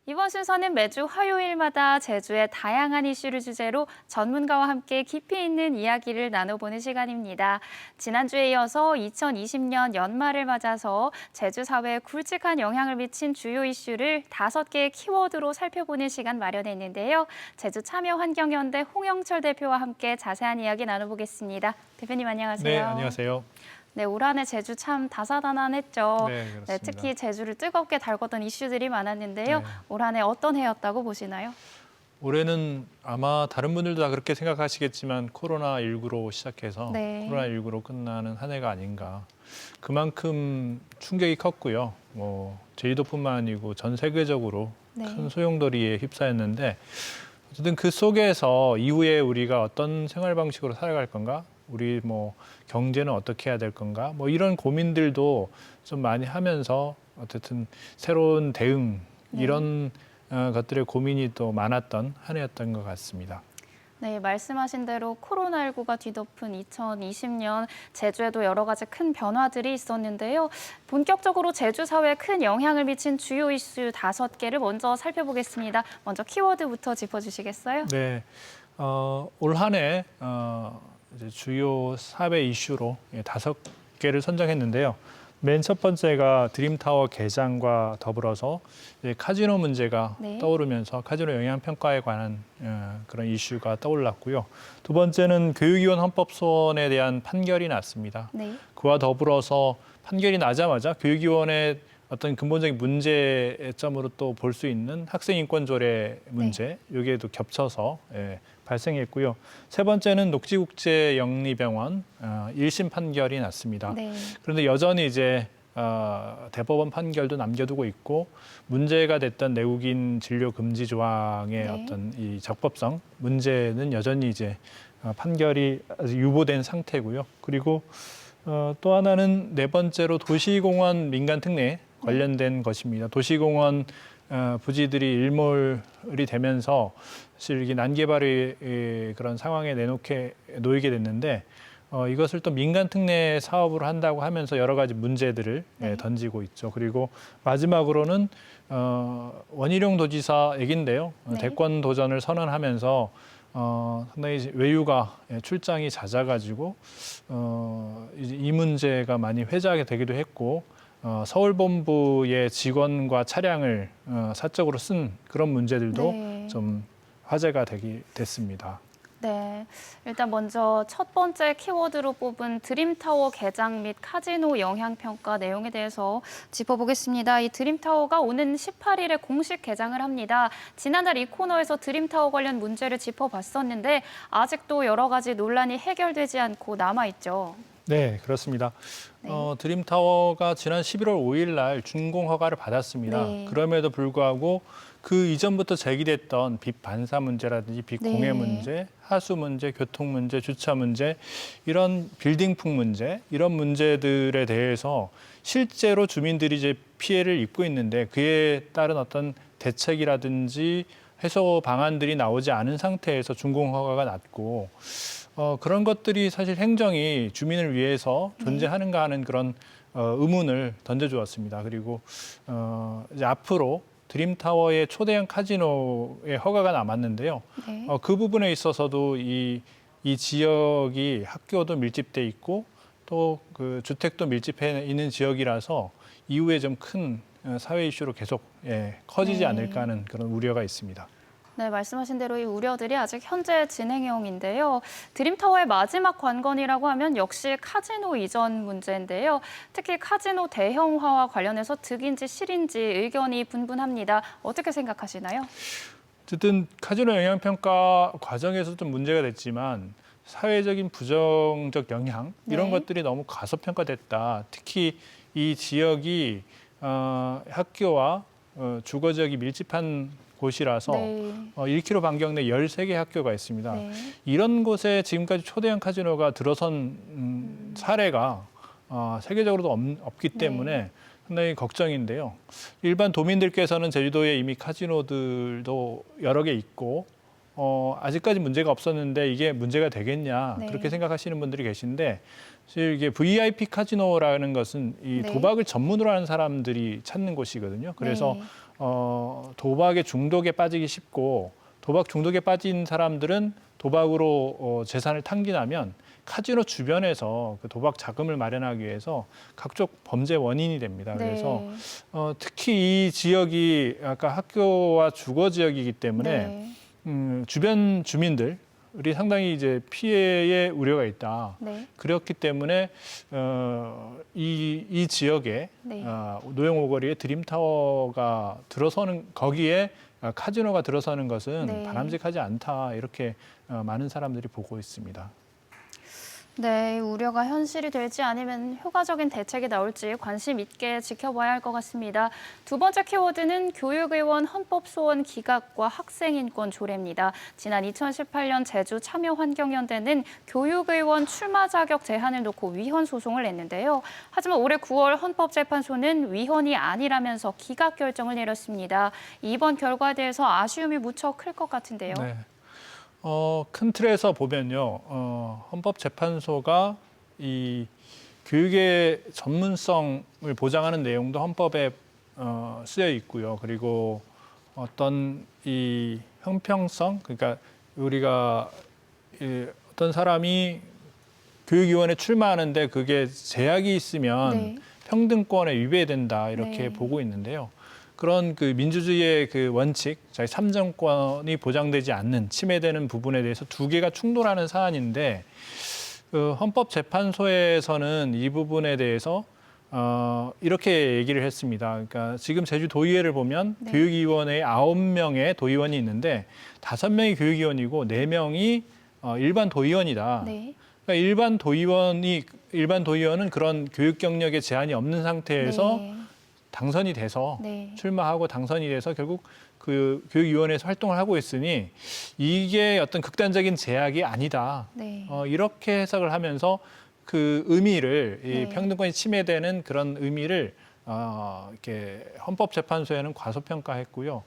이번 순서는 매주 화요일마다 제주의 다양한 이슈를 주제로 전문가와 함께 깊이 있는 이야기를 나눠보는 시간입니다. 지난주에 이어서 2020년 연말을 맞아서 제주 사회에 굵직한 영향을 미친 주요 이슈를 5개의 키워드로 살펴보는 시간 마련했는데요. 제주 참여환경연대 홍영철 대표와 함께 자세한 이야기 나눠보겠습니다. 대표님 안녕하세요. 네, 안녕하세요. 네, 올 한 해 제주 참 다사다난했죠. 네, 그렇습니다. 네, 특히 제주를 뜨겁게 달궜던 이슈들이 많았는데요. 네. 올 한 해 어떤 해였다고 보시나요? 올해는 아마 다른 분들도 다 그렇게 생각하시겠지만 코로나19로 시작해서 네. 코로나19로 끝나는 한 해가 아닌가. 그만큼 충격이 컸고요. 제주도뿐만 아니고 전 세계적으로 네. 큰 소용돌이에 휩싸였는데 어쨌든 그 속에서 이후에 우리가 어떤 생활 방식으로 살아갈 건가? 우리 경제는 어떻게 해야 될 건가? 이런 고민들도 좀 많이 하면서 어쨌든 새로운 대응 이런 것들의 고민이 또 많았던 한 해였던 것 같습니다. 네, 말씀하신 대로 코로나19가 뒤덮은 2020년 제주에도 여러 가지 큰 변화들이 있었는데요. 본격적으로 제주 사회에 큰 영향을 미친 주요 이슈 5개를 먼저 살펴보겠습니다. 먼저 키워드부터 짚어주시겠어요? 네, 올 한 해 이제 주요 사회 이슈로 5개를 선정했는데요. 맨 첫 번째가 드림타워 개장과 더불어서 이제 카지노 문제가 네. 떠오르면서 카지노 영향평가에 관한 그런 이슈가 떠올랐고요. 두 번째는 교육위원 헌법소원에 대한 판결이 났습니다. 네. 그와 더불어서 판결이 나자마자 교육위원회 어떤 근본적인 문제점으로 또 볼 수 있는 학생인권조례 문제, 여기에도 겹쳐서 발생했고요. 세 번째는 녹지국제영리병원 1심 판결이 났습니다. 네. 그런데 여전히 이제 대법원 판결도 남겨두고 있고 문제가 됐던 내국인 진료 금지 조항의 네. 어떤 이 적법성 문제는 여전히 이제 판결이 아직 유보된 상태고요. 그리고 또 하나는 네 번째로 도시공원 민간 특례 관련된 것입니다. 도시공원 부지들이 일몰이 되면서 사실 이게 난개발의 그런 상황에 놓이게 됐는데 이것을 또 민간 특례 사업으로 한다고 하면서 여러 가지 문제들을 던지고 있죠. 그리고 마지막으로는 원희룡 도지사 얘긴데요. 네. 대권 도전을 선언하면서 상당히 외유가 출장이 잦아가지고 이 문제가 많이 회자하게 되기도 했고 서울본부의 직원과 차량을 사적으로 쓴 그런 문제들도 네. 좀 화제가 됐습니다. 네, 일단 먼저 첫 번째 키워드로 뽑은 드림타워 개장 및 카지노 영향평가 내용에 대해서 짚어보겠습니다. 이 드림타워가 오는 18일에 공식 개장을 합니다. 지난달 이 코너에서 드림타워 관련 문제를 짚어봤었는데 아직도 여러 가지 논란이 해결되지 않고 남아있죠. 네, 그렇습니다. 네. 드림타워가 지난 11월 5일 날 준공 허가를 받았습니다. 네. 그럼에도 불구하고 그 이전부터 제기됐던 빛 반사 문제라든지 빛 공해 문제, 하수 문제, 교통 문제, 주차 문제, 이런 빌딩풍 문제, 이런 문제들에 대해서 실제로 주민들이 이제 피해를 입고 있는데 그에 따른 어떤 대책이라든지 해소 방안들이 나오지 않은 상태에서 준공 허가가 났고 그런 것들이 사실 행정이 주민을 위해서 존재하는가 하는 그런 의문을 던져주었습니다. 그리고 이제 앞으로 드림타워의 초대형 카지노의 허가가 남았는데요. 네. 그 부분에 있어서도 이 지역이 학교도 밀집돼 있고 또 그 주택도 밀집해 있는 지역이라서 이후에 좀 큰 사회 이슈로 계속 커지지 않을까 하는 그런 우려가 있습니다. 네, 말씀하신 대로 이 우려들이 아직 현재 진행형인데요. 드림타워의 마지막 관건이라고 하면 역시 카지노 이전 문제인데요. 특히 카지노 대형화와 관련해서 득인지 실인지 의견이 분분합니다. 어떻게 생각하시나요? 어쨌든 카지노 영향평가 과정에서 좀 문제가 됐지만 사회적인 부정적 영향 이런 것들이 너무 과소평가됐다. 특히 이 지역이 학교와 주거 지역이 밀집한 곳이라서 1km 반경 내 13개 학교가 있습니다. 네. 이런 곳에 지금까지 초대형 카지노가 들어선 사례가 세계적으로도 없기 때문에 상당히 걱정인데요. 일반 도민들께서는 제주도에 이미 카지노들도 여러 개 있고 아직까지 문제가 없었는데 이게 문제가 되겠냐 그렇게 생각하시는 분들이 계신데 사실 이게 VIP 카지노라는 것은 이 도박을 전문으로 하는 사람들이 찾는 곳이거든요. 그래서 도박의 중독에 빠지기 쉽고 도박 중독에 빠진 사람들은 도박으로 재산을 탕진하면 카지노 주변에서 그 도박 자금을 마련하기 위해서 각종 범죄 원인이 됩니다. 그래서 특히 이 지역이 아까 학교와 주거 지역이기 때문에 주변 주민들이 상당히 이제 피해의 우려가 있다. 그렇기 때문에 이 지역에 노영 오거리에 드림타워가 들어서는 거기에 카지노가 들어서는 것은 바람직하지 않다. 이렇게 많은 사람들이 보고 있습니다. 네, 우려가 현실이 될지 아니면 효과적인 대책이 나올지 관심 있게 지켜봐야 할 것 같습니다. 두 번째 키워드는 교육의원 헌법소원 기각과 학생인권 조례입니다. 지난 2018년 제주 참여환경연대는 교육의원 출마 자격 제한을 놓고 위헌 소송을 냈는데요. 하지만 올해 9월 헌법재판소는 위헌이 아니라면서 기각 결정을 내렸습니다. 이번 결과에 대해서 아쉬움이 무척 클 것 같은데요. 네. 큰 틀에서 보면요, 헌법재판소가 이 교육의 전문성을 보장하는 내용도 헌법에 쓰여 있고요. 그리고 어떤 이 형평성, 그러니까 우리가 어떤 사람이 교육위원회 출마하는데 그게 제약이 있으면 평등권에 위배된다 이렇게 보고 있는데요. 그런 그 민주주의의 그 원칙, 자기 삼정권이 보장되지 않는 침해되는 부분에 대해서 두 개가 충돌하는 사안인데 헌법재판소에서는 이 부분에 대해서 이렇게 얘기를 했습니다. 그러니까 지금 제주도의회를 보면 교육위원회에 9명의 도의원이 있는데 5명이 교육위원이고 4명이 일반 도의원이다. 그러니까 일반 도의원은 그런 교육 경력에 제한이 없는 상태에서 당선이 돼서 출마하고 당선이 돼서 결국 그 교육위원회에서 활동을 하고 있으니 이게 어떤 극단적인 제약이 아니다. 이렇게 해석을 하면서 그 의미를 이 평등권이 침해되는 그런 의미를 이렇게 헌법재판소에는 과소평가했고요.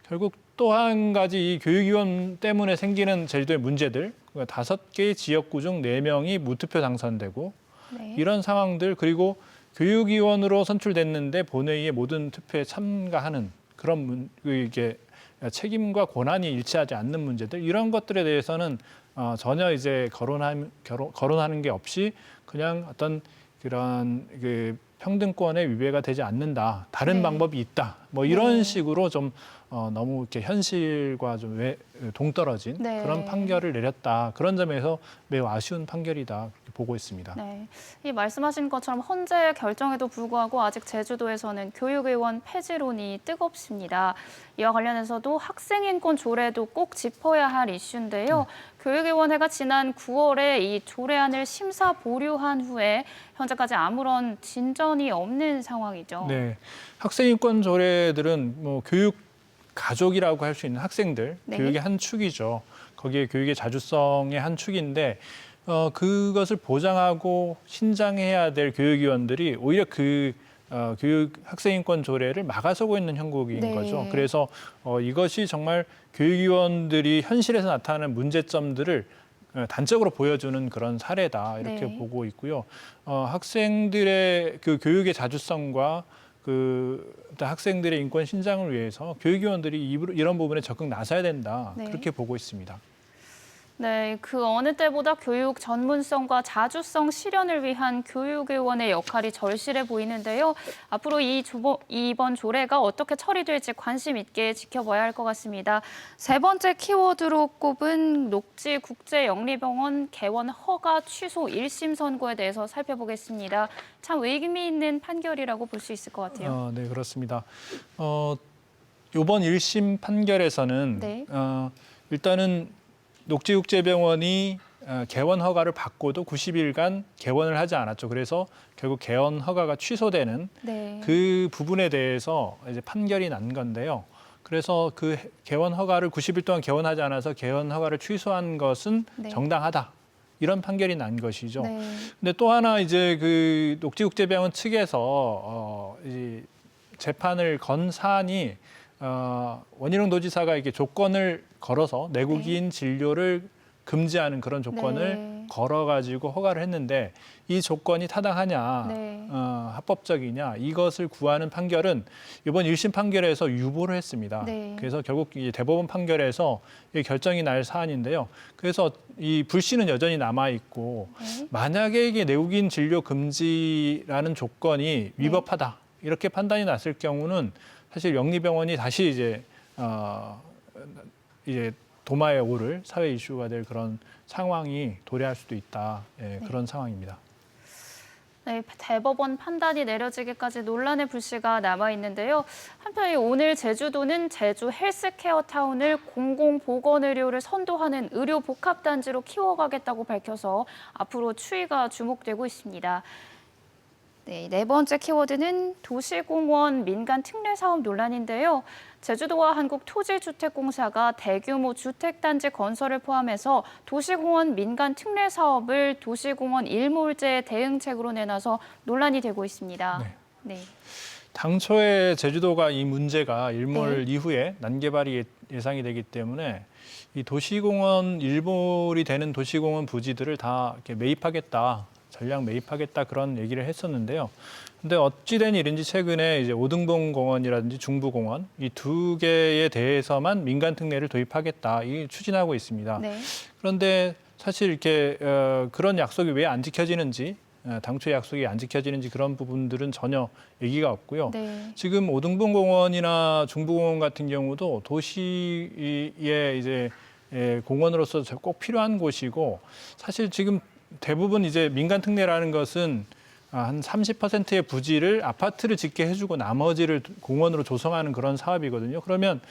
결국 또 한 가지 이 교육위원 때문에 생기는 제주도의 문제들, 5개의 지역구 중 4명이 무투표 당선되고 이런 상황들 그리고 교육위원으로 선출됐는데 본회의의 모든 투표에 참가하는 그런 이게 책임과 권한이 일치하지 않는 문제들 이런 것들에 대해서는 전혀 이제 거론하는 게 없이 그냥 어떤 그런 그 평등권의 위배가 되지 않는다. 다른 방법이 있다. 뭐 이런 식으로 좀 너무 이렇게 현실과 좀 동떨어진 그런 판결을 내렸다. 그런 점에서 매우 아쉬운 판결이다. 그렇게 보고 있습니다. 이 말씀하신 것처럼 헌재 결정에도 불구하고 아직 제주도에서는 교육의원 폐지론이 뜨겁습니다. 이와 관련해서도 학생인권 조례도 꼭 짚어야 할 이슈인데요. 교육위원회가 지난 9월에 이 조례안을 심사 보류한 후에 현재까지 아무런 진전이 없는 상황이죠. 네, 학생인권 조례들은 뭐 교육 가족이라고 할 수 있는 학생들, 교육의 한 축이죠. 거기에 교육의 자주성의 한 축인데 그것을 보장하고 신장해야 될 교육위원들이 오히려 그 교육 학생인권 조례를 막아서고 있는 형국인 거죠. 그래서 이것이 정말 교육위원들이 현실에서 나타나는 문제점들을 단적으로 보여주는 그런 사례다 이렇게 보고 있고요. 학생들의 그 교육의 자주성과 그 학생들의 인권 신장을 위해서 교육위원들이 이런 부분에 적극 나서야 된다 그렇게 보고 있습니다. 네, 그 어느 때보다 교육 전문성과 자주성 실현을 위한 교육의원의 역할이 절실해 보이는데요. 앞으로 이번 조례가 어떻게 처리될지 관심 있게 지켜봐야 할 것 같습니다. 세 번째 키워드로 꼽은 녹지국제영리병원 개원 허가 취소 1심 선고에 대해서 살펴보겠습니다. 참 의미 있는 판결이라고 볼 수 있을 것 같아요. 네, 그렇습니다. 이번 1심 판결에서는 일단은 녹지국제병원이 개원 허가를 받고도 90일간 개원을 하지 않았죠. 그래서 결국 개원 허가가 취소되는 그 부분에 대해서 이제 판결이 난 건데요. 그래서 그 개원 허가를 90일 동안 개원하지 않아서 개원 허가를 취소한 것은 정당하다. 이런 판결이 난 것이죠. 근데 또 하나 이제 그 녹지국제병원 측에서 이 재판을 건 사안이 원희룡 도지사가 이게 조건을 걸어서 내국인 진료를 금지하는 그런 조건을 걸어가지고 허가를 했는데 이 조건이 타당하냐, 네. 합법적이냐 이것을 구하는 판결은 이번 1심 판결에서 유보를 했습니다. 네. 그래서 결국 이 대법원 판결에서 이 결정이 날 사안인데요. 그래서 이 불씨는 여전히 남아 있고 네. 만약에 이게 내국인 진료 금지라는 조건이 위법하다 이렇게 판단이 났을 경우는 사실 영리병원이 다시 이제 도마에 오를 사회 이슈가 될 그런 상황이 도래할 수도 있다. 예, 그런 상황입니다. 네, 대법원 판단이 내려지기까지 논란의 불씨가 남아 있는데요. 한편 오늘 제주도는 제주 헬스케어 타운을 공공보건의료를 선도하는 의료복합단지로 키워가겠다고 밝혀서 앞으로 추이가 주목되고 있습니다. 네, 네 번째 키워드는 도시공원 민간 특례 사업 논란인데요. 제주도와 한국토지주택공사가 대규모 주택단지 건설을 포함해서 도시공원 민간 특례 사업을 도시공원 일몰제 대응책으로 내놔서 논란이 되고 있습니다. 네. 네. 당초에 제주도가 이 문제가 일몰 네. 이후에 난개발이 예상이 되기 때문에 이 도시공원 일몰이 되는 도시공원 부지들을 다 이렇게 매입하겠다. 전량 매입하겠다 그런 얘기를 했었는데요. 근데 어찌된 일인지 최근에 이제 오등봉 공원이라든지 중부공원 이 두 개에 대해서만 민간 특례를 도입하겠다 이 추진하고 있습니다. 네. 그런데 사실 이렇게 그런 약속이 왜 안 지켜지는지 당초 약속이 안 지켜지는지 그런 부분들은 전혀 얘기가 없고요. 네. 지금 오등봉 공원이나 중부공원 같은 경우도 도시의 이제 공원으로서 꼭 필요한 곳이고 사실 지금 대부분 이제 민간 특례라는 것은 한 30%의 부지를 아파트를 짓게 해주고 나머지를 공원으로 조성하는 그런 사업이거든요. 그러면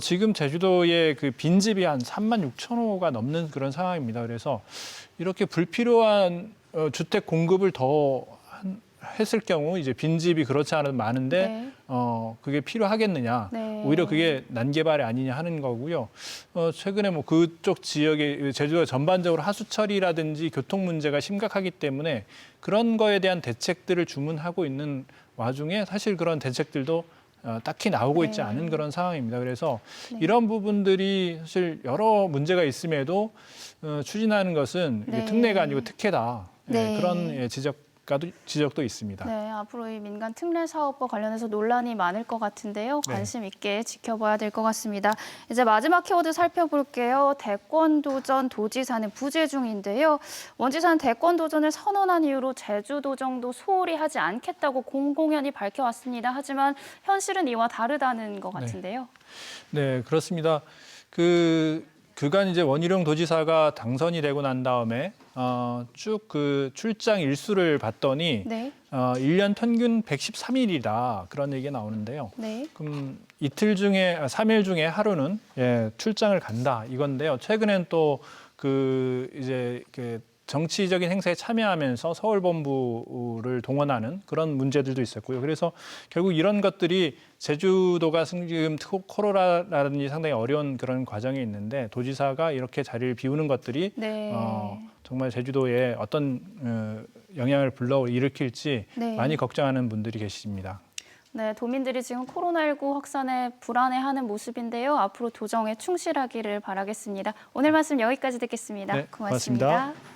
지금 제주도의 그 빈집이 한 3만 6천 호가 넘는 그런 상황입니다. 그래서 이렇게 불필요한 주택 공급을 더 했을 경우 이제 빈집이 그렇지 않아도 많은데 네. 그게 필요하겠느냐. 네. 오히려 그게 난개발이 아니냐 하는 거고요. 최근에 뭐 그쪽 지역에 제주도가 전반적으로 하수 처리라든지 교통 문제가 심각하기 때문에 그런 거에 대한 대책들을 주문하고 있는 와중에 사실 그런 대책들도 딱히 나오고 있지 네. 않은 그런 상황입니다. 그래서 네. 이런 부분들이 사실 여러 문제가 있음에도 추진하는 것은 이게 네. 특례가 아니고 특혜다. 네. 그런 지적도 있습니다. 네, 앞으로 이 민간 특례 사업과 관련해서 논란이 많을 것 같은데요. 네. 관심 있게 지켜봐야 될 것 같습니다. 이제 마지막 키워드 살펴볼게요. 대권도전 도지사는 부재 중인데요. 원지사는 대권도전을 선언한 이후로 제주도정도 소홀히 하지 않겠다고 공공연히 밝혀왔습니다. 하지만 현실은 이와 다르다는 것 같은데요. 네, 그렇습니다. 그간 이제 원희룡 도지사가 당선이 되고 난 다음에 쭉 그 출장 일수를 봤더니 네. 1년 평균 113일이다 그런 얘기가 나오는데요. 네. 그럼 3일 중에 하루는 출장을 간다 이건데요. 최근엔 또 이제 정치적인 행사에 참여하면서 서울본부를 동원하는 그런 문제들도 있었고요. 그래서 결국 이런 것들이 제주도가 지금 코로나라든지 상당히 어려운 그런 과정이 있는데 도지사가 이렇게 자리를 비우는 것들이 네. 정말 제주도에 어떤 영향을 일으킬지 네. 많이 걱정하는 분들이 계십니다. 네, 도민들이 지금 코로나19 확산에 불안해하는 모습인데요. 앞으로 도정에 충실하기를 바라겠습니다. 오늘 말씀 여기까지 듣겠습니다. 네, 고맙습니다. 고맙습니다.